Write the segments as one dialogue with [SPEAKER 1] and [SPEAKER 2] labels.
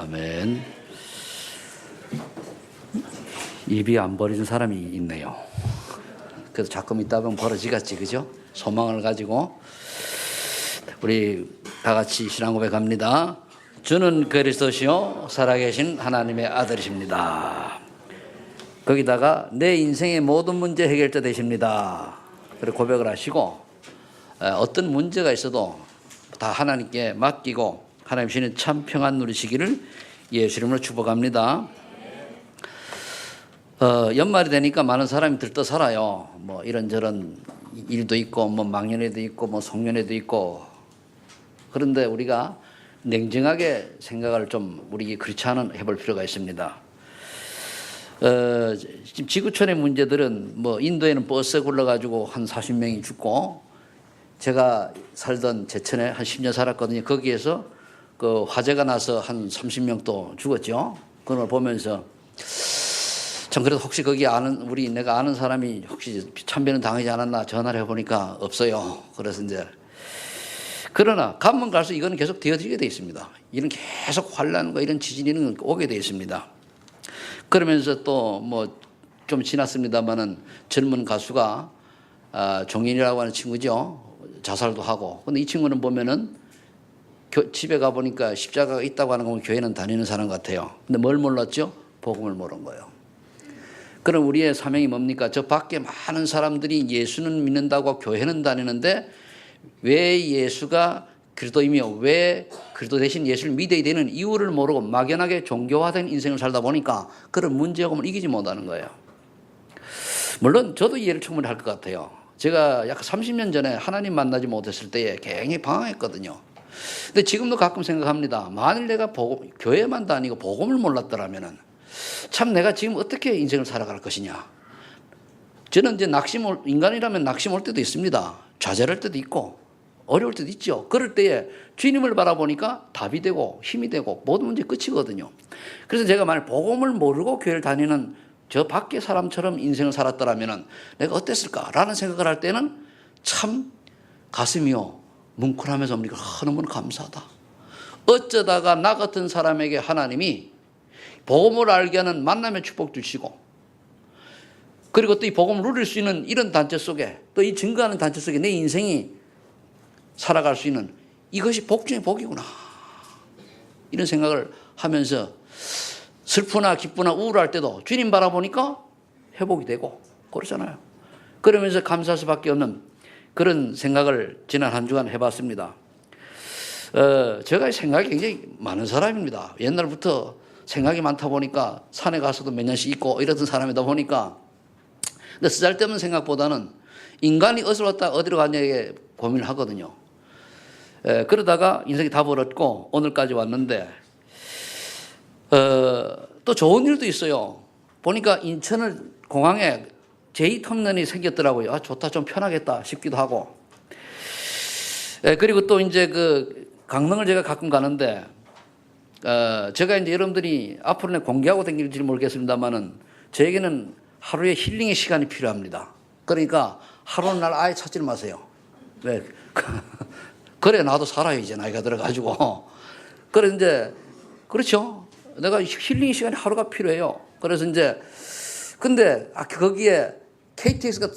[SPEAKER 1] 아멘. 입이 안 버리는 사람이 있네요. 그래서 가끔 있다 보면 벌어지겠지, 그죠? 소망을 가지고 우리 다 같이 신앙 고백합니다. 주는 그리스도시요 살아계신 하나님의 아들이십니다. 거기다가 내 인생의 모든 문제 해결자 되십니다. 그렇게 고백을 하시고 어떤 문제가 있어도 다 하나님께 맡기고 하나님 주시는 참 평안 누리시기를 예수 이름으로 축복합니다. 연말이 되니까 많은 사람이 들떠 살아요. 뭐 이런저런 일도 있고 뭐 망년에도 있고 뭐 송년회도 있고. 그런데 우리가 냉정하게 생각을 좀 우리 그렇지 않은 해볼 필요가 있습니다. 지금 지구촌의 문제들은 뭐 인도에는 버스에 굴러가지고 한 40명이 죽고 제가 살던 제천에 한 10년 살았거든요. 거기에서 그 화재가 나서 한 30명 또 죽었죠. 그런 걸 보면서 참 그래도 혹시 거기 내가 아는 사람이 혹시 참배는 당하지 않았나 전화를 해보니까 없어요. 그래서 이제 그러나 가면 갈수록 이거는 계속 되어지게 되어 있습니다. 이런 계속 환란과 이런 지진이 오게 되어 있습니다. 그러면서 또 뭐 좀 지났습니다만은 젊은 가수가 종인이라고 하는 친구죠. 자살도 하고. 근데 이 친구는 보면은 집에 가 보니까 십자가가 있다고 하는 건 교회는 다니는 사람 같아요. 근데 뭘 몰랐죠? 복음을 모른 거예요. 그럼 우리의 사명이 뭡니까? 저 밖에 많은 사람들이 예수는 믿는다고 교회는 다니는데 왜 예수가 그리스도이며 왜 그리스도 대신 예수를 믿어야 되는 이유를 모르고 막연하게 종교화된 인생을 살다 보니까 그런 문제점을 이기지 못하는 거예요. 물론 저도 이해를 충분히 할 것 같아요. 제가 약 30년 전에 하나님 만나지 못했을 때에 굉장히 방황했거든요. 근데 지금도 가끔 생각합니다. 만일 내가 교회만 다니고 복음을 몰랐더라면 참 내가 지금 어떻게 인생을 살아갈 것이냐. 저는 이제 인간이라면 낙심 올 때도 있습니다. 좌절할 때도 있고 어려울 때도 있죠. 그럴 때에 주님을 바라보니까 답이 되고 힘이 되고 모든 문제 끝이거든요. 그래서 제가 만약 복음을 모르고 교회를 다니는 저 밖의 사람처럼 인생을 살았더라면 내가 어땠을까라는 생각을 할 때는 참 가슴이요 뭉클하면서 너무나 감사하다. 어쩌다가 나 같은 사람에게 하나님이 복음을 알게 하는 만남의 축복 주시고 그리고 또 이 복음을 누릴 수 있는 이런 단체 속에 또 이 증거하는 단체 속에 내 인생이 살아갈 수 있는 이것이 복 중에 복이구나. 이런 생각을 하면서 슬프나 기쁘나 우울할 때도 주님 바라보니까 회복이 되고 그러잖아요. 그러면서 감사할 수밖에 없는 그런 생각을 지난 한 주간 해봤습니다. 제가 생각이 굉장히 많은 사람입니다. 옛날부터 생각이 많다 보니까 산에 가서도 몇 년씩 있고 이러던 사람이다 보니까 근데 쓰잘데없는 생각보다는 인간이 어디로 왔다 어디로 가냐에 고민을 하거든요. 그러다가 인생이 답을 얻고 오늘까지 왔는데 또 좋은 일도 있어요. 보니까 인천을 공항에 제2터미널이 생겼더라고요. 아, 좋다, 좀 편하겠다 싶기도 하고. 그리고 또 이제 그 강릉을 제가 가끔 가는데 제가 이제 여러분들이 앞으로 공개하고 다닐지 모르겠습니다만은 저에게는 하루에 힐링의 시간이 필요합니다. 그러니까 하루는 날 아예 찾지 마세요. 왜? 그래 나도 살아요 이제 나이가 들어가지고. 그래서 이제 그렇죠. 내가 힐링 시간이 하루가 필요해요. 그래서 이제 근데 거기에 KTX가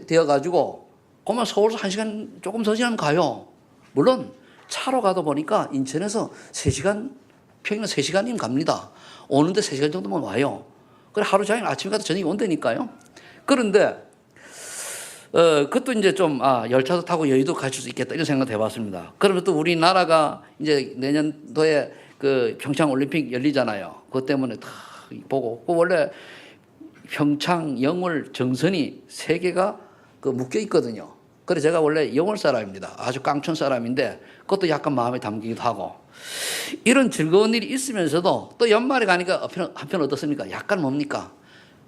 [SPEAKER 1] 되어가지고 그만 서울에서 1시간 조금 더 지나면 가요. 물론 차로 가다 보니까 인천에서 3시간 평균 3시간이면 갑니다. 오는데 3시간 정도면 와요. 그래 하루 종일 아침에 가도 저녁에 온다니까요. 그런데 그것도 이제 좀 열차도 타고 여의도 갈 수 있겠다 이런 생각도 해봤습니다. 그러면 또 우리나라가 이제 내년도에 그 평창 올림픽 열리잖아요. 그것 때문에 다 보고 원래 평창, 영월, 정선이 세 개가 묶여 있거든요. 그래서 제가 원래 영월 사람입니다. 아주 깡촌 사람인데 그것도 약간 마음에 담기기도 하고 이런 즐거운 일이 있으면서도 또 연말에 가니까 한편 어떻습니까? 약간 뭡니까?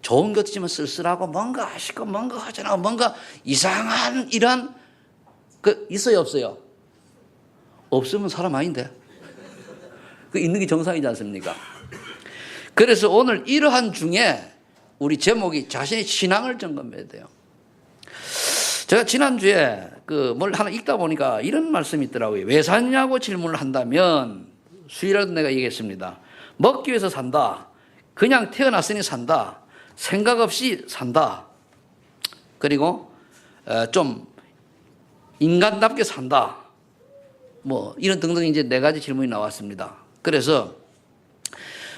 [SPEAKER 1] 좋은 것이지만 쓸쓸하고 뭔가 아쉽고 뭔가 하잖아 뭔가 이상한 이런 있어요 없어요? 없으면 사람 아닌데 그 있는 게 정상이지 않습니까? 그래서 오늘 이러한 중에 우리 제목이 자신의 신앙을 점검해야 돼요. 제가 지난주에 뭘 하나 읽다 보니까 이런 말씀이 있더라고요. 왜 사냐고 질문을 한다면 수요일에도 내가 얘기했습니다. 먹기 위해서 산다. 그냥 태어났으니 산다. 생각 없이 산다. 그리고 좀 인간답게 산다. 뭐 이런 등등 이제 4가지 질문이 나왔습니다. 그래서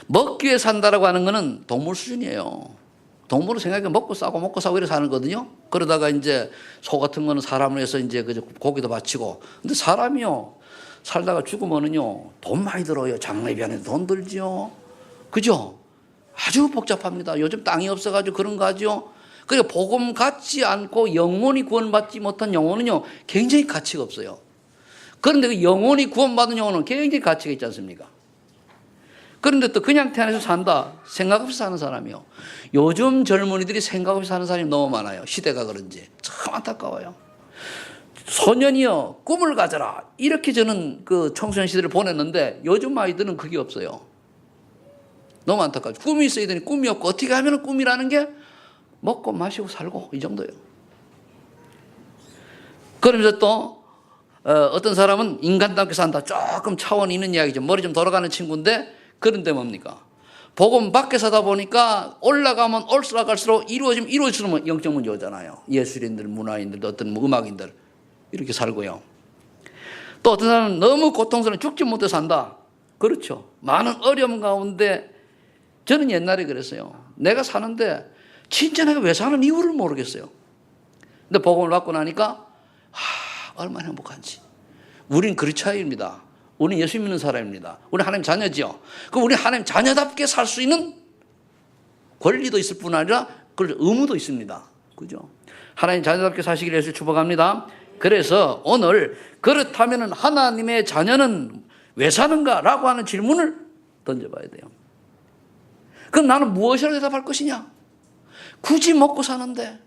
[SPEAKER 1] 먹기 위해 산다라고 하는 거는 동물 수준이에요. 동물을 생각해 먹고 싸고 이렇게 사는 거거든요. 그러다가 이제 소 같은 거는 사람을 해서 이제 고기도 바치고. 근데 사람이요. 살다가 죽으면은요. 돈 많이 들어요. 장례비 안에 돈 들지요. 그죠? 아주 복잡합니다. 요즘 땅이 없어가지고 그런 거 하죠. 그러니까 복음 갖지 않고 영원히 구원받지 못한 영혼은요. 굉장히 가치가 없어요. 그런데 그 영원히 구원받은 영혼은 굉장히 가치가 있지 않습니까? 그런데 또 그냥 태어나서 산다. 생각 없이 사는 사람이요. 요즘 젊은이들이 생각 없이 사는 사람이 너무 많아요. 시대가 그런지. 참 안타까워요. 소년이여 꿈을 가져라. 이렇게 저는 그 청소년 시대를 보냈는데 요즘 아이들은 그게 없어요. 너무 안타까워요. 꿈이 있어야 되니 꿈이 없고 어떻게 하면 꿈이라는 게 먹고 마시고 살고 이 정도예요. 그러면서 또 어떤 사람은 인간답게 산다. 조금 차원이 있는 이야기죠. 머리 좀 돌아가는 친구인데 그런데 뭡니까? 복음 밖에 사다 보니까 올라가면 올라갈수록 이루어지면 영적 문제 오잖아요. 예술인들, 문화인들, 어떤 음악인들 이렇게 살고요. 또 어떤 사람은 너무 고통스러워 죽지 못해 산다. 그렇죠. 많은 어려움 가운데 저는 옛날에 그랬어요. 내가 사는데 진짜 내가 왜 사는 이유를 모르겠어요. 근데 복음을 받고 나니까 얼마나 행복한지. 우린 그 차이입니다. 우리는 예수 믿는 사람입니다. 우리 하나님 자녀지요. 그럼 우리 하나님 자녀답게 살 수 있는 권리도 있을 뿐 아니라 그 의무도 있습니다. 그죠? 하나님 자녀답게 사시기를 예수 축복합니다. 그래서 오늘 그렇다면 하나님의 자녀는 왜 사는가라고 하는 질문을 던져봐야 돼요. 그럼 나는 무엇이라고 대답할 것이냐? 굳이 먹고 사는데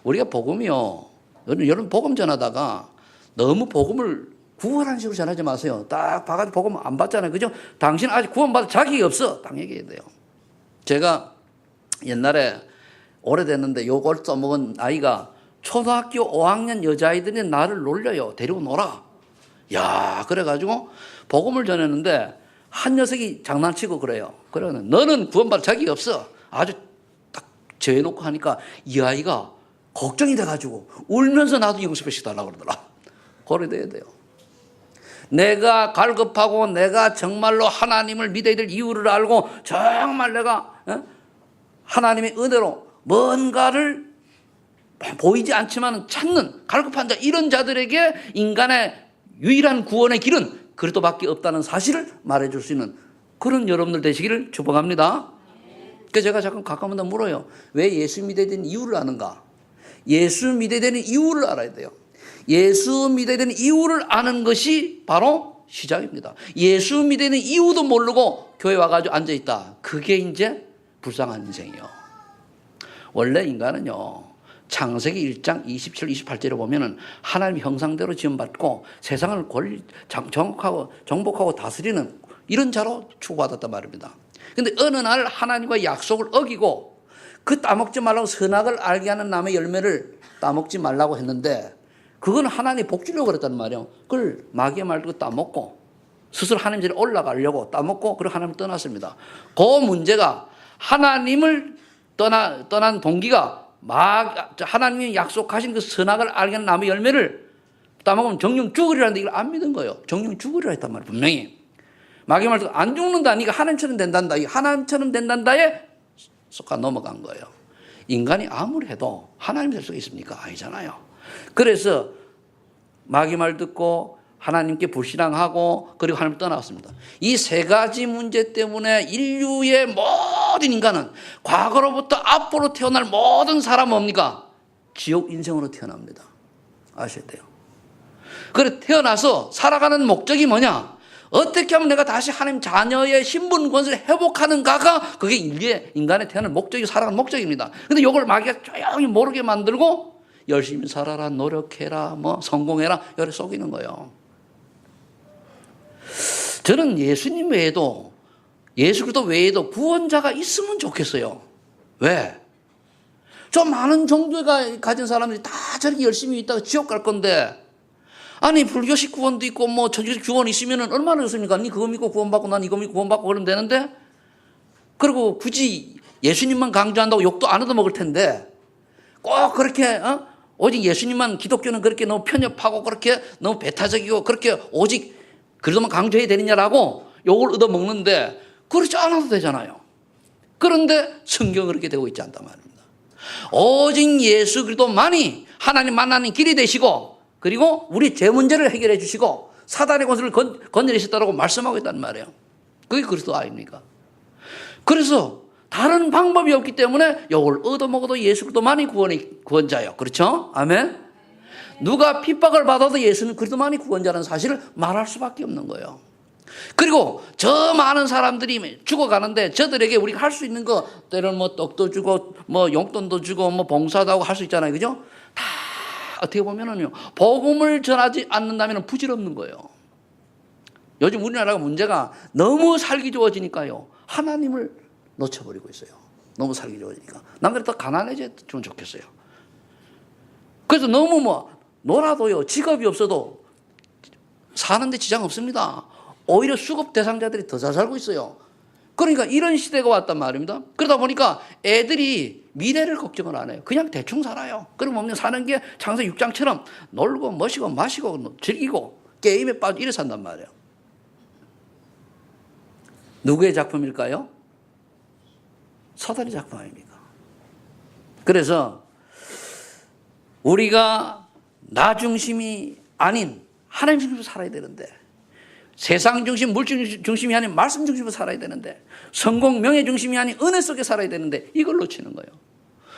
[SPEAKER 1] 우리가 복음이요. 여러분 복음 전하다가 너무 복음을 구원하는 식으로 전하지 마세요. 딱 봐가지고 복음 안 받잖아요. 그죠? 당신 아직 구원받을 자격이 없어. 딱 얘기해야 돼요. 제가 옛날에 오래됐는데 요걸 써먹은 아이가 초등학교 5학년 여자아이들이 나를 놀려요. 데리고 놀아. 야, 그래가지고 복음을 전했는데 한 녀석이 장난치고 그래요. 그러면 너는 구원받을 자격이 없어. 아주 딱 재놓고 하니까 이 아이가 걱정이 돼가지고 울면서 나도 영수표씩 달라고 그러더라. 그래 돼야 돼요. 내가 갈급하고 내가 정말로 하나님을 믿어야 될 이유를 알고 정말 내가 하나님의 은혜로 뭔가를 보이지 않지만 찾는 갈급한 자 이런 자들에게 인간의 유일한 구원의 길은 그리스도밖에 없다는 사실을 말해줄 수 있는 그런 여러분들 되시기를 축복합니다. 그래서 제가 자꾸 가끔마다 물어요. 왜 예수 믿어야 되는 이유를 아는가? 예수 믿어야 되는 이유를 알아야 돼요. 예수 믿어야 되는 이유를 아는 것이 바로 시작입니다. 예수 믿어야 되는 이유도 모르고 교회 와가지고 앉아있다. 그게 이제 불쌍한 인생이에요. 원래 인간은요. 창세기 1장 27, 28절에 보면은 하나님 형상대로 지음받고 세상을 정복하고 다스리는 이런 자로 추구받았단 말입니다. 근데 어느 날 하나님과 약속을 어기고 그 따먹지 말라고 선악을 알게 하는 나무의 열매를 따먹지 말라고 했는데 그건 하나님 복 주려고 그랬단 말이에요. 그걸 마귀의 말 듣고 따먹고 스스로 하나님 전에 올라가려고 따먹고 그리고 하나님을 떠났습니다. 그 문제가 하나님을 떠난 동기가 하나님이 약속하신 그 선악을 알게 하는 나무의 열매를 따먹으면 정령 죽으리라는데 이걸 안 믿은 거예요. 정령 죽으리라 했단 말이에요. 분명히. 마귀의 말 듣고 안 죽는다. 네가 하나님처럼 된단다. 하나님처럼 된단다에 속아 넘어간 거예요. 인간이 아무리 해도 하나님 될 수가 있습니까? 아니잖아요. 그래서 마귀 말 듣고 하나님께 불신앙하고 그리고 하나님을 떠났습니다. 이 3가지 문제 때문에 인류의 모든 인간은 과거로부터 앞으로 태어날 모든 사람 뭡니까? 지옥 인생으로 태어납니다. 아셔야 돼요. 그래 태어나서 살아가는 목적이 뭐냐? 어떻게 하면 내가 다시 하나님 자녀의 신분 권세를 회복하는가가 그게 인간의 태어날 목적이 살아가는 목적입니다. 근데 이걸 마귀가 조용히 모르게 만들고 열심히 살아라, 노력해라, 성공해라 이렇게 속이는 거예요. 저는 예수님 외에도 예수 그리스도 외에도 구원자가 있으면 좋겠어요. 왜? 좀 많은 종교가 가진 사람들이 다 저렇게 열심히 있다가 지옥 갈 건데 아니 불교식 구원도 있고 뭐 천주교식 구원이 있으면 얼마나 좋습니까? 니 그거 믿고 구원받고 난 이거 믿고 구원받고 그러면 되는데, 그리고 굳이 예수님만 강조한다고 욕도 안 얻어먹을 텐데 꼭 그렇게 오직 예수님만, 기독교는 그렇게 너무 편협하고 그렇게 너무 배타적이고 그렇게 오직 그리스도만 강조해야 되느냐라고 욕을 얻어먹는데 그렇지 않아도 되잖아요. 그런데 성경은 그렇게 되고 있지 않단 말입니다. 오직 예수 그리스도만이 하나님 만나는 길이 되시고, 그리고 우리 죄 문제를 해결해 주시고 사단의 권세를 건져내셨다고 말씀하고 있단 말이에요. 그게 그리스도 아닙니까? 그래서 다른 방법이 없기 때문에 이걸 얻어먹어도 예수 그리스도만이 구원자예요. 그렇죠? 아멘. 누가 핍박을 받아도 예수는 그리스도만이 구원자라는 사실을 말할 수밖에 없는 거예요. 그리고 저 많은 사람들이 죽어가는데 저들에게 우리가 할 수 있는 거, 때로는 뭐 떡도 주고 뭐 용돈도 주고 뭐 봉사도 하고 할 수 있잖아요. 그죠? 다 어떻게 보면은요, 복음을 전하지 않는다면 부질없는 거예요. 요즘 우리나라가 문제가 너무 살기 좋아지니까요, 하나님을 놓쳐버리고 있어요. 너무 살기 좋아지니까. 남들이 더 가난해졌으면 좋겠어요. 그래서 너무 뭐 놀아도요, 직업이 없어도 사는데 지장 없습니다. 오히려 수급 대상자들이 더 잘 살고 있어요. 그러니까 이런 시대가 왔단 말입니다. 그러다 보니까 애들이 미래를 걱정을 안 해요. 그냥 대충 살아요. 그러면 사는 게 창세기 6장처럼 놀고 멋이고 마시고 즐기고 게임에 빠져 이래 산단 말이에요. 누구의 작품일까요? 사단의 작품 아닙니까? 그래서 우리가 나 중심이 아닌 하나님 중심으로 살아야 되는데, 세상 중심, 물질 중심이 아닌 말씀 중심으로 살아야 되는데, 성공, 명예 중심이 아닌 은혜 속에 살아야 되는데 이걸 놓치는 거예요.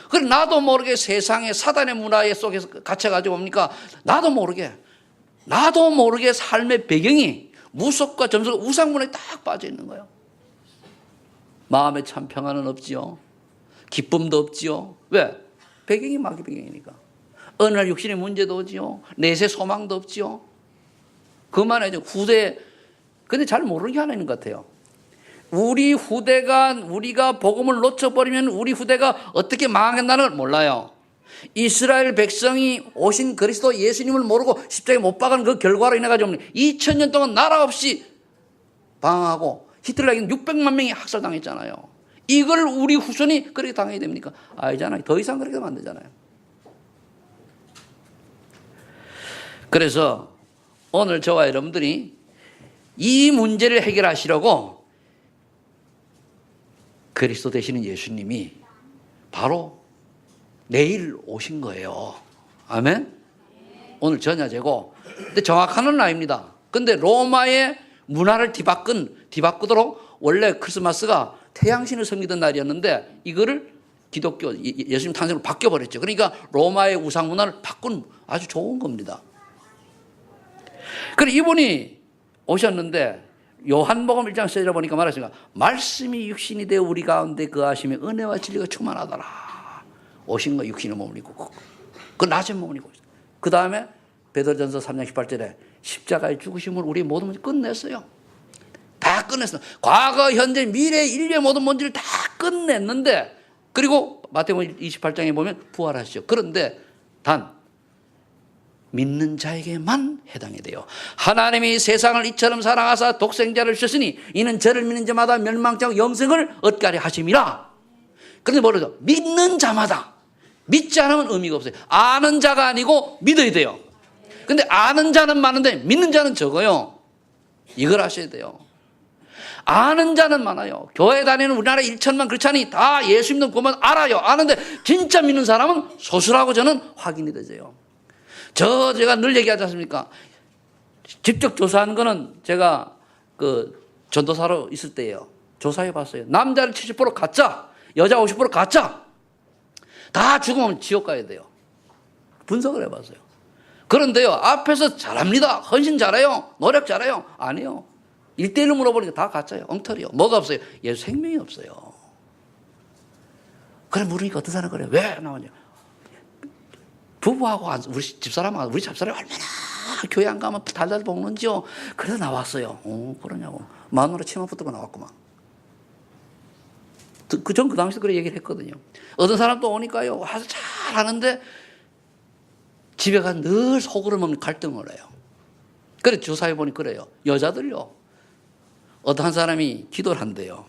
[SPEAKER 1] 그래서 나도 모르게 세상의 사단의 문화에 속에서 갇혀가지고 뭡니까? 나도 모르게 삶의 배경이 무속과 점속과 우상문화에 딱 빠져 있는 거예요. 마음에 참 평안은 없지요. 기쁨도 없지요. 왜? 배경이 마귀 배경이니까. 어느 날 육신의 문제도 오지요. 내세 소망도 없지요. 그만해죠. 후대. 근데 잘 모르는 게 하나 있는 것 같아요. 우리 후대가, 우리가 복음을 놓쳐버리면 우리 후대가 어떻게 망하겠다는 걸 몰라요. 이스라엘 백성이 오신 그리스도 예수님을 모르고 십자가에 못 박은 그 결과로 인해가지고 2000년 동안 나라 없이 방황하고 히틀러에게는 600만 명이 학살당했잖아요. 이걸 우리 후손이 그렇게 당해야 됩니까? 아니잖아요. 더 이상 그렇게 하면 안 되잖아요. 그래서 오늘 저와 여러분들이 이 문제를 해결하시려고 그리스도 되시는 예수님이 바로 내일 오신 거예요. 아멘? 오늘 전야제고, 근데 정확한 건 아닙니다. 근데 로마의 문화를 뒤바꾸도록 원래 크리스마스가 태양신을 섬기던 날이었는데 이거를 기독교, 예수님 탄생으로 바뀌어버렸죠. 그러니까 로마의 우상 문화를 바꾼 아주 좋은 겁니다. 그래 이분이 오셨는데 요한복음 1장 4절에 보니까 말하십니다. 말씀이 육신이 되어 우리 가운데 거하시며 은혜와 진리가 충만하더라. 오신 거 육신의 몸을 입고 그 낮은 몸을 입고 있어요. 그 다음에 베드로전서 3장 18절에 십자가의 죽으심을 우리 모든 문제 끝냈어요. 다 끝냈어요. 과거, 현재, 미래, 인류의 모든 문제를 다 끝냈는데, 그리고 마태복음 28장에 보면 부활하시죠. 그런데 단 믿는 자에게만 해당이 돼요. 하나님이 세상을 이처럼 사랑하사 독생자를 주셨으니 이는 저를 믿는 자마다 멸망치 않고 영생을 얻게 하려 하심이라. 그런데 뭐라죠? 믿는 자마다. 믿지 않으면 의미가 없어요. 아는 자가 아니고 믿어야 돼요. 근데 아는 자는 많은데 믿는 자는 적어요. 이걸 아셔야 돼요. 아는 자는 많아요. 교회 다니는 우리나라 1천만 크리스찬이 다 예수 믿는 것만 알아요. 아는데 진짜 믿는 사람은 소수라고 저는 확인이 되죠. 제가 늘 얘기하지 않습니까? 직접 조사한 거는 제가 그 전도사로 있을 때예요. 조사해 봤어요. 남자는 70% 가짜, 여자 50% 가짜. 다 죽으면 지옥 가야 돼요. 분석을 해봤어요. 그런데요, 앞에서 잘합니다. 헌신 잘해요. 노력 잘해요. 아니요. 1대1로 물어보니까 다 가짜예요. 엉터리요. 뭐가 없어요? 예수 생명이 없어요. 그래 물으니까 어떤 사람 그래요. 왜 나오냐? 부부하고 우리 집사람하고 우리 집사람이 얼마나 교회 안 가면 달달 볶는지요. 그래서 나왔어요. 그러냐고. 마누라 치마 붙들고 나왔구만. 전 그 당시에 그래 얘기를 했거든요. 어떤 사람도 오니까요. 와서 잘 하는데 집에 가서 늘 속으로 먹는 갈등을 해요. 그래 조사해 보니 그래요. 여자들요. 어떤 사람이 기도를 한대요.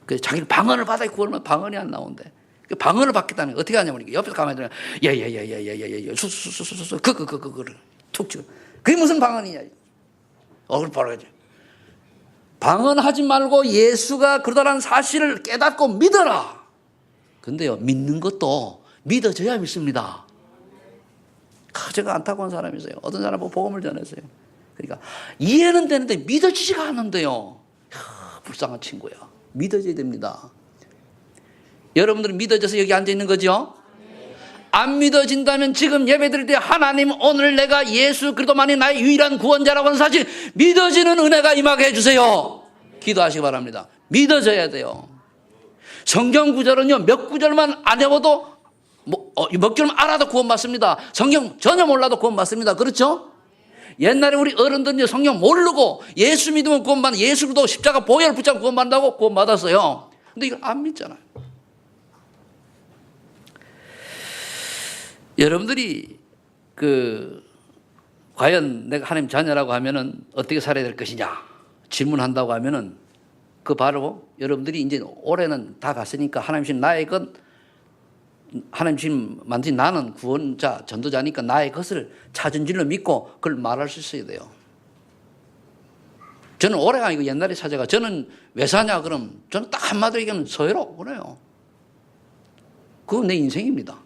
[SPEAKER 1] 그래서 자기는 방언을 받아 구하면 방언이 안 나온대. 방언을 받겠다는 게 어떻게 하냐면 옆에서 가만히 들으면 예예예예예예예 수수수수수 그거를 툭 치고 그게 무슨 방언이냐. 그걸 바라야지. 방언하지 말고 예수가 그러다라는 사실을 깨닫고 믿어라. 근데요, 믿는 것도 믿어져야 믿습니다. 제가 안타까운 사람이 있어요. 어떤 사람 보고 복음을 전했어요. 그러니까 이해는 되는데 믿어지지가 않는데요. 불쌍한 친구야. 믿어져야 됩니다. 여러분들은 믿어져서 여기 앉아 있는 거죠? 안 믿어진다면 지금 예배드릴 때 하나님 오늘 내가 예수 그리스도만이 나의 유일한 구원자라고 하는 사실 믿어지는 은혜가 임하게 해주세요. 기도하시기 바랍니다. 믿어져야 돼요. 성경 구절은요 몇 구절만 안 외워도 몇 줄만 알아도 구원받습니다. 성경 전혀 몰라도 구원받습니다. 그렇죠? 옛날에 우리 어른들은요 성경 모르고 예수 믿으면 구원받는 예수도 십자가 보혈 붙잡고 구원받는다고 구원받았어요. 근데 이걸 안 믿잖아요. 여러분들이 과연 내가 하나님 자녀라고 하면은 어떻게 살아야 될 것이냐 질문한다고 하면은 바로 여러분들이 이제 올해는 다 갔으니까 하나님 주신 나의 것 하나님 주신 만드신 나는 구원자 전도자니까 나의 것을 찾은 줄로 믿고 그걸 말할 수 있어야 돼요. 저는 올해가 아니고 옛날에 찾아가 저는 왜 사냐 그럼 저는 딱 한마디로 얘기하면 서해로 그래요. 그건 내 인생입니다.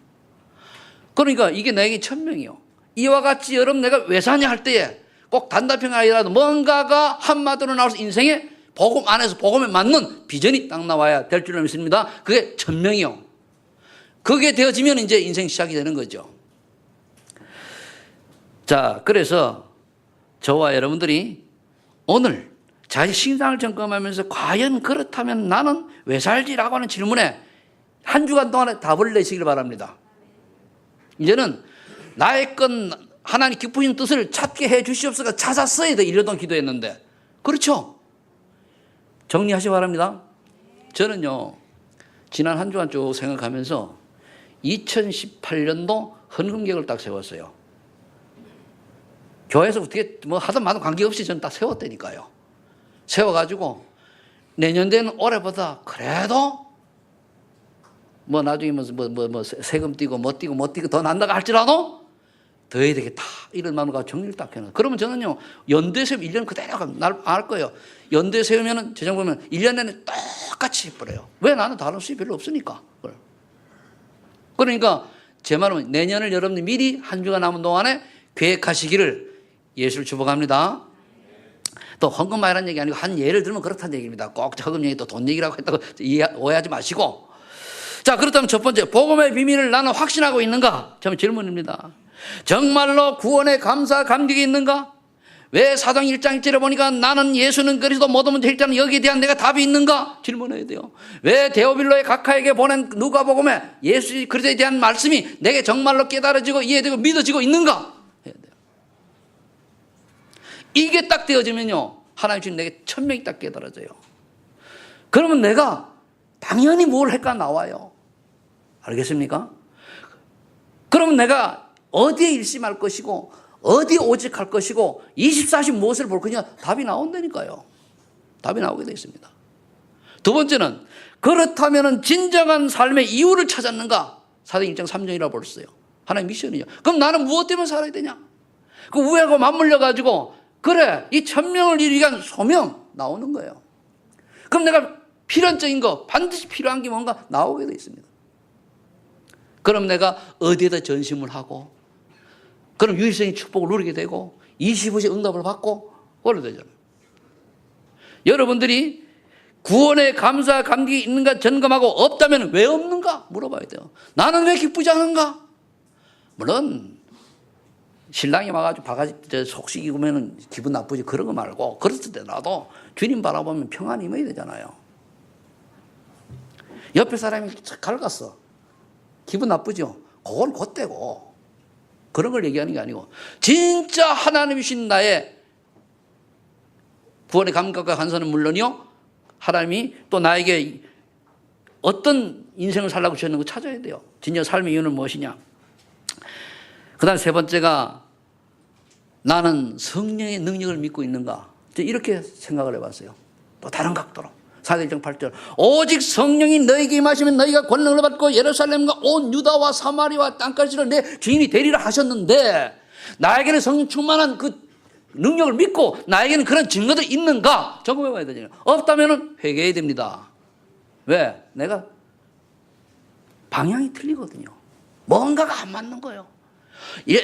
[SPEAKER 1] 그러니까 이게 나에게 천명이요. 이와 같이 여러분 내가 왜 사냐 할 때에 꼭 단답형이 아니라도 뭔가가 한마디로 나와서 인생의 복음 안에서 복음에 맞는 비전이 딱 나와야 될 줄로 믿습니다. 그게 천명이요. 그게 되어지면 이제 인생 시작이 되는 거죠. 자, 그래서 저와 여러분들이 오늘 자기 신상을 점검하면서 과연 그렇다면 나는 왜 살지라고 하는 질문에 한 주간 동안에 답을 내시길 바랍니다. 이제는 나의 건 하나님 기쁘신 뜻을 찾게 해 주시옵소서 찾았어야 돼. 1년 동안 기도했는데. 그렇죠? 정리하시기 바랍니다. 저는요, 지난 한 주간 쭉 생각하면서 2018년도 헌금계획을 딱 세웠어요. 교회에서 어떻게 하든 마든 관계없이 저는 딱 세웠다니까요. 세워가지고 내년 되는 올해보다 그래도 나중에 세금 띄고 못 띄고 더 난다고 할지라도 더 해야 되겠다. 이런 마음으로 정리를 딱 해놔. 그러면 저는요, 연도에 세우면 1년 그대로 알 거예요. 연도에 세우면은 재정 보면 1년 내내 똑같이 해버려요. 왜? 나는 다른 수입이 별로 없으니까. 그러니까 제 말은 내년을 여러분들 미리 한 주가 남은 동안에 계획하시기를 예수를 축복합니다. 또 헌금하라는 얘기 아니고 한 예를 들면 그렇다는 얘기입니다. 꼭 헌금 얘기 또 돈 얘기라고 했다고 오해하지 마시고. 자, 그렇다면 첫 번째, 복음의 비밀을 나는 확신하고 있는가? 참 질문입니다. 정말로 구원에 감사 감격이 있는가? 왜 사도행 1장 1절에 보니까 나는 예수는 그리스도 모든 문제 해결자는 여기에 대한 내가 답이 있는가? 질문해야 돼요. 왜 데오빌로의 각하에게 보낸 누가복음에 예수 그리스도에 대한 말씀이 내게 정말로 깨달아지고 이해되고 믿어지고 있는가? 해야 돼요. 이게 딱 되어지면요, 하나님 주신 내게 천명이 딱 깨달아져요. 그러면 내가 당연히 뭘 할까 나와요. 알겠습니까? 그러면 내가 어디에 일심할 것이고 어디에 오직할 것이고 24시 무엇을 볼 거냐 답이 나온다니까요. 답이 나오게 되어 있습니다. 두 번째는 그렇다면 진정한 삶의 이유를 찾았는가? 사도행 1장 3절이라고 벌었어요. 하나의 미션이죠. 그럼 나는 무엇 때문에 살아야 되냐? 그 우애하고 맞물려 가지고 그래 이 천명을 이루기 위한 소명 나오는 거예요. 그럼 내가 필연적인 거 반드시 필요한 게 뭔가 나오게 되어 있습니다. 그럼 내가 어디에다 전심을 하고 그럼 유일성의 축복을 누리게 되고 25시 응답을 받고 그러게 되잖아요. 여러분들이 구원에 감사 감격이 있는가 점검하고 없다면 왜 없는가 물어봐야 돼요. 나는 왜 기쁘지 않은가? 물론 신랑이 와가지고 바가지 속식이 오면 기분 나쁘지 그런 거 말고 그랬을 때라도 주님 바라보면 평안이 임해야 되잖아요. 옆에 사람이 갈갔어. 기분 나쁘죠? 그건 곧대고 그런 걸 얘기하는 게 아니고 진짜 하나님이신 나의 구원의 감각과 간선은 물론이요, 하나님이 또 나에게 어떤 인생을 살라고 주셨는 거 찾아야 돼요. 진짜 삶의 이유는 무엇이냐? 그 다음 세 번째가 나는 성령의 능력을 믿고 있는가? 이렇게 생각을 해봤어요. 또 다른 각도로. 사도행전 8절 오직 성령이 너희에게 임하시면 너희가 권능을 받고 예루살렘과 온 유다와 사마리아와 땅까지를 내 주인이 되리라 하셨는데 나에게는 성령 충만한 그 능력을 믿고 나에게는 그런 증거도 있는가? 점검해 봐야 되잖아요. 없다면 회개해야 됩니다. 왜? 내가 방향이 틀리거든요. 뭔가가 안 맞는 거예요.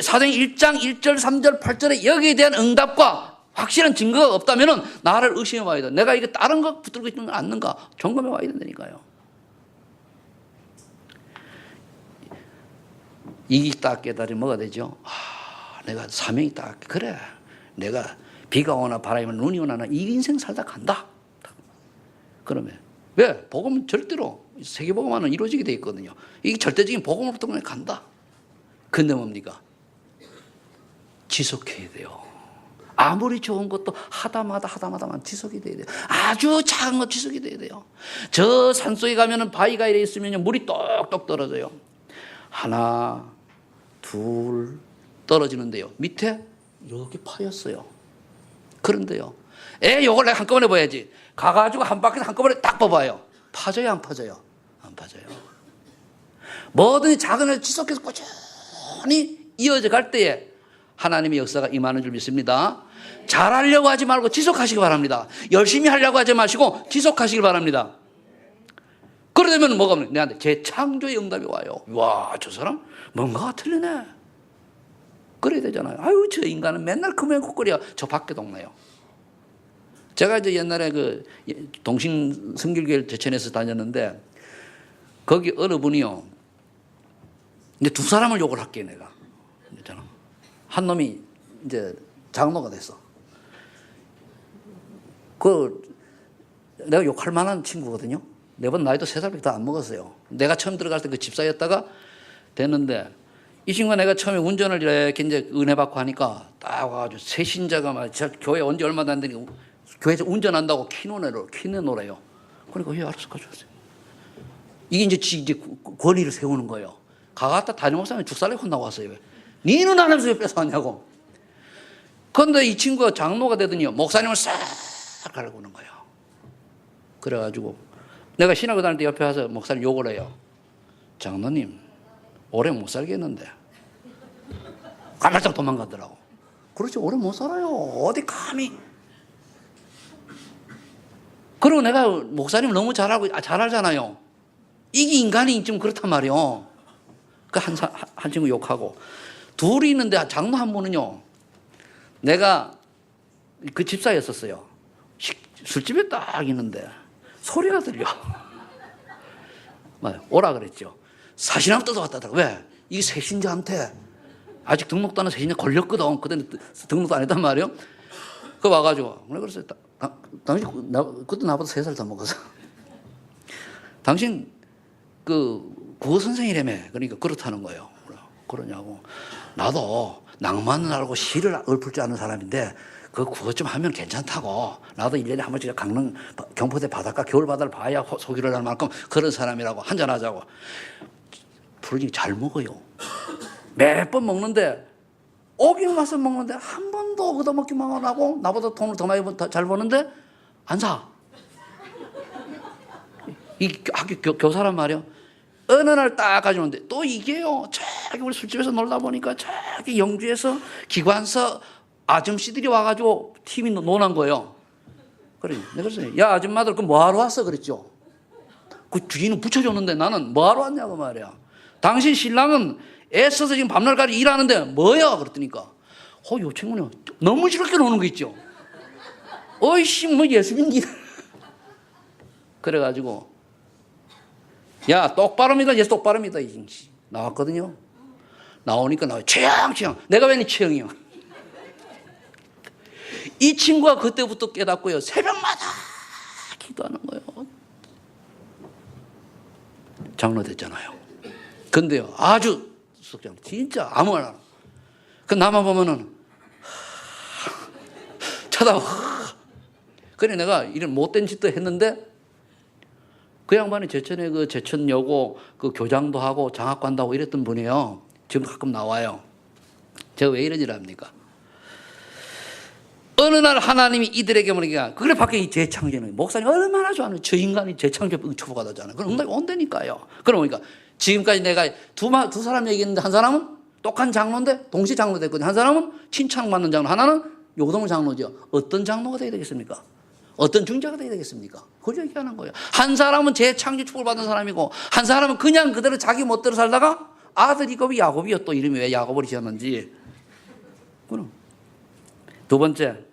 [SPEAKER 1] 사도행전 1장 1절 3절 8절에 여기에 대한 응답과 확실한 증거가 없다면 나를 의심해 봐야 돼. 내가 이게 다른 거 붙들고 있는 건 않는가? 점검해 봐야 된다니까요. 이게 딱 깨달으면 뭐가 되죠? 내가 사명이 딱 그래. 내가 비가 오나 바람이 오나 눈이 오나 이 인생 살다 간다. 그러면 왜? 복음은 절대로 세계복음화는 이루어지게 돼 있거든요. 이게 절대적인 복음으로부터 그냥 간다. 근데 뭡니까? 지속해야 돼요. 아무리 좋은 것도 하다마다만 지속이 돼야 돼요. 아주 작은 것 지속이 돼야 돼요. 저 산속에 가면은 바위가 이래 있으면 물이 똑똑 떨어져요. 하나, 둘 떨어지는데요. 밑에 이렇게 파였어요. 그런데요. 요걸 내가 한꺼번에 봐야지. 가가지고 한 바퀴 한꺼번에 딱 봐봐요. 파져요, 안 파져요? 안 파져요. 뭐든지 작은 일 지속해서 꾸준히 이어져 갈 때에 하나님의 역사가 임하는 줄 믿습니다. 잘하려고 하지 말고 지속하시기 바랍니다. 열심히 하려고 하지 마시고 지속하시기 바랍니다. 그러려면 뭐가 없는 내한테 재창조의 응답이 와요. 와, 저 사람 뭔가가 틀리네. 그래야 되잖아요. 아유, 저 인간은 맨날 금연국거리야. 저 밖에 동네요. 제가 이제 옛날에 그 동신 성길교회 제천에서 다녔는데 거기 어느 분이요. 근데 두 사람을 욕을 할게 내가. 한 놈이 이제 장로가 됐어. 내가 욕할 만한 친구거든요. 내보다 나이도 3살밖에 더 안 먹었어요. 내가 처음 들어갈 때 그 집사였다가 됐는데 이 친구가 내가 처음에 운전을 이렇게 이제 은혜 받고 하니까 딱 와가지고 새신자가 막 저 교회 온 지 얼마 안 되니 교회에서 운전한다고 키내노래요. 그러니까 예, 알았어 가져왔어요. 이게 이제 권위를 세우는 거예요. 가갔다 담임목사님이 죽살내 혼나고 왔어요. 니는 안 하면서 왜 뺏어왔냐고. 그런데 이 친구가 장로가 되더니 목사님을 싹 가르고 오는 거예요. 그래가지고 내가 신학교 다닐 때 옆에 와서 목사님 욕을 해요. 장로님 오래 못 살겠는데. 가만짝 도망가더라고. 그렇지 오래 못 살아요. 어디 감히. 그리고 내가 목사님 너무 잘 알잖아요. 이게 인간이 좀 그렇단 말이에요. 그 한 친구 욕하고. 둘이 있는데 장로 한 분은요. 내가 그 집사였었어요. 술집에 딱 있는데 소리가 들려. 오라 그랬죠. 사신함 뜯어왔다더라고. 왜? 이게 새신자한테 아직 등록도 안 한 새신자 걸렸거든. 그때 등록도 안 했단 말이에요. 그 와가지고 내가 그랬어요. 당신 그때 나보다 3살 더 먹었어. 당신 그 국어 선생이라며. 그러니까 그렇다는 거예요. 그러냐고. 나도 낭만을 알고 시를 읊을 줄 아는 사람인데 그 국어 좀 하면 괜찮다고. 나도 1년에 한 번씩 강릉 경포대 바닷가 겨울바다를 봐야 소기를 할 만큼 그런 사람이라고. 한잔하자고. 부르니 잘 먹어요. 몇 번 먹는데 오긴 와서 먹는데 한 번도 얻어먹기만 하고 나보다 돈을 더 많이 잘 버는데 안 사. 이 학교 교사란 말이요. 어느 날 딱 가져오는데 또 이게요. 저기 우리 술집에서 놀다 보니까 저기 영주에서 기관서 아줌씨들이 와가지고 팀이 논한 거예요. 그래, 내가 그랬어요. 야 아줌마들 그 뭐하러 왔어 그랬죠. 그 주인은 붙여줬는데 나는 뭐하러 왔냐고 말이야. 당신 신랑은 애써서 지금 밤낮까지 일하는데 뭐야 그랬더니까 요 친구는 너무 즐겁게 노는 거 있죠. 어이씨 뭐 예수님 그래가지고 야 똑바로 믿어. 예수 똑바로 믿어. 나왔거든요. 나오니까 최영 내가 왜 니 최영이요. 이 친구가 그때부터 깨닫고요. 새벽마다 기도하는 거예요. 장로 됐잖아요. 근데요 아주 속장 진짜 아무나 그 나만 보면은 쳐다봐. 그래 내가 이런 못된 짓도 했는데 그 양반이 제천에 그 제천여고 그 교장도 하고 장학관도 하고 이랬던 분이에요. 지금 가끔 나와요. 제가 왜 이러지 합니까? 어느 날 하나님이 이들에게 보니까 그래 밖에 이 재창조는 목사님 얼마나 좋아하는 저 인간이 재창조 초보가다잖아요. 그럼 응답이 온다니까요. 그러니까 지금까지 내가 두 사람 얘기했는데 한 사람은 똑같은 장로인데 동시 장로 됐거든요. 한 사람은 칭찬받는 장로, 하나는 요동 장로죠. 어떤 장로가 되어야 되겠습니까? 어떤 중자가 되어야 되겠습니까? 그걸 얘기하는 거예요. 한 사람은 재창조 축복을 받은 사람이고 한 사람은 그냥 그대로 자기 멋대로 살다가 아들 이kop이 야곱이요. 또 이름이 왜 야곱을 지었는지. 그럼 두 번째,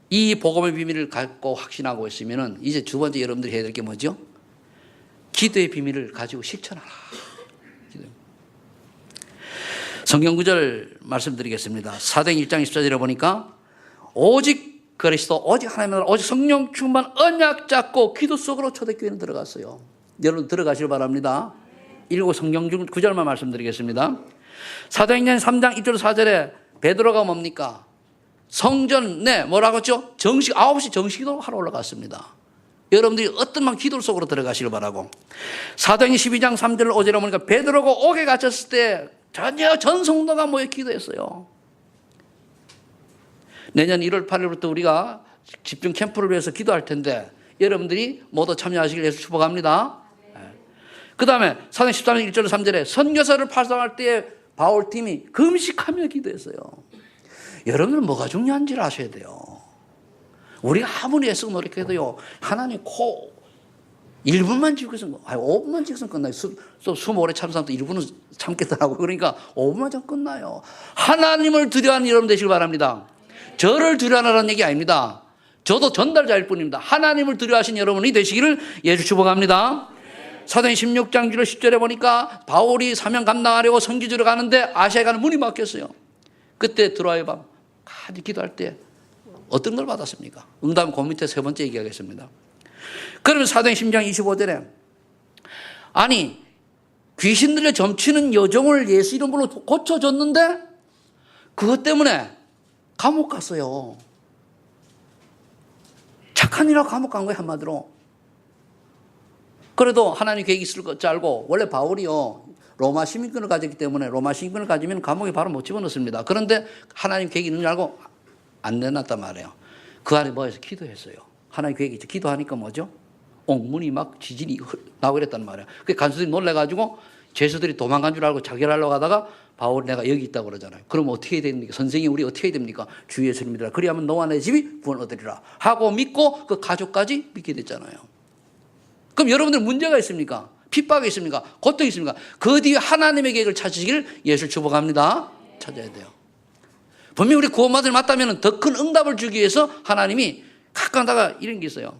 [SPEAKER 1] 이 복음의 비밀을 갖고 확신하고 있으면은 이제 두 번째 여러분들이 해야 될 게 뭐죠? 기도의 비밀을 가지고 실천하라. 성경 구절 말씀드리겠습니다. 사도행 1장 14절에 보니까 오직 그리스도, 오직 하나님의 나라, 오직 성령 충만 언약 잡고 기도 속으로 초대교회는 들어갔어요. 여러분 들어가시길 바랍니다. 읽고 성경 중 구절만 말씀드리겠습니다. 사도행전 3장 1절 4절에 베드로가 뭡니까? 성전 내 뭐라고 했죠? 9시 정식 기도를 하러 올라갔습니다. 여러분들이 어떤만 기도 속으로 들어가시길 바라고. 사도행전 12장 3절 5절에 보니까 베드로가 옥에 갇혔을 때 전 성도가 모여 기도했어요. 내년 1월 8일부터 우리가 집중 캠프를 위해서 기도할 텐데 여러분들이 모두 참여하시길 위해서 축복합니다. 그 다음에 사도행 13장 1절 3절에 선교사를 발송할 때에 바울팀이 금식하며 기도했어요. 여러분은 뭐가 중요한지를 아셔야 돼요. 우리가 아무리 애쓰고 노력해도요, 하나님 1분만 지고 있으면, 5분만 지고 있으면 끝나요. 숨 오래 참는 사람도 1분은 참겠더라고요. 그러니까 5분만 참 끝나요. 하나님을 두려워하는 여러분 되시길 바랍니다. 저를 두려워하라는 얘기 아닙니다. 저도 전달자일 뿐입니다. 하나님을 두려워하신 여러분이 되시기를 예수 축복합니다. 사도행 16장 10절에 보니까 바울이 사명 감당하려고 선교지로 가는데 아시아에 가는 문이 막혔어요. 그때 들어와요 밤 같이 기도할 때 어떤 걸 받았습니까? 응답은 그 밑에 세 번째 얘기하겠습니다. 그러면 사도행 10장 25절에 아니 귀신 들려 점치는 여종을 예수 이름으로 고쳐줬는데 그것 때문에 감옥 갔어요. 착한 일하고 감옥 간 거예요, 한마디로. 그래도 하나님 계획이 있을 것 알고 원래 바울이요 로마 시민권을 가졌기 때문에 로마 시민권을 가지면 감옥에 바로 못 집어넣습니다. 그런데 하나님 계획이 있는 줄 알고 안 내놨단 말이에요. 그 안에 뭐해서 기도했어요. 하나님 계획이 있죠. 기도하니까 뭐죠? 옥문이 막 지진이 나고 그랬단 말이에요. 그 간수들이 놀래가지고 죄수들이 도망간 줄 알고 자결하려고 하다가 바울이 내가 여기 있다고 그러잖아요. 그럼 어떻게 해야 됩니까? 선생님 우리 어떻게 해야 됩니까? 주 예수를 믿으라. 그리하면 너와 내 집이 구원 얻으리라 하고 믿고 그 가족까지 믿게 됐잖아요. 그럼 여러분들 문제가 있습니까? 핍박이 있습니까? 고통이 있습니까? 그 뒤에 하나님의 계획을 찾으시길 예수를 축복합니다. 찾아야 돼요. 분명히 우리 구원받을 맞다면 더 큰 응답을 주기 위해서 하나님이 가까다가 이런 게 있어요.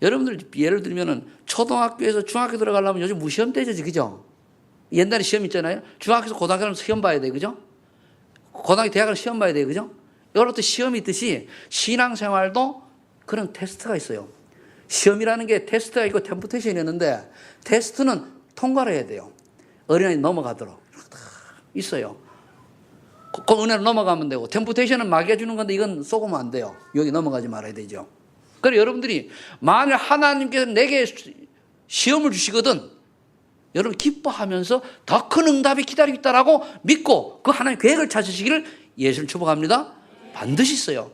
[SPEAKER 1] 여러분들 예를 들면은 초등학교에서 중학교 들어가려면 요즘 무시험 때죠, 그죠? 옛날에 시험 있잖아요. 중학교에서 고등학교는 시험 봐야 돼, 그죠? 고등학교 대학은 시험 봐야 돼, 그죠? 여러 또 시험이 있듯이 신앙생활도 그런 테스트가 있어요. 시험이라는 게 테스트가 있고 템프테이션이 있는데 테스트는 통과를 해야 돼요. 어린아이 넘어가도록 있어요. 그 은혜로 넘어가면 되고 템프테이션은 마귀가 주는 건데 이건 쏘으면 안 돼요. 여기 넘어가지 말아야 되죠. 그래서 여러분들이 만약 하나님께서 내게 시험을 주시거든 여러분 기뻐하면서 더 큰 응답이 기다리고 있다라고 믿고 그 하나님의 계획을 찾으시기를 예수를 축복합니다. 반드시 있어요.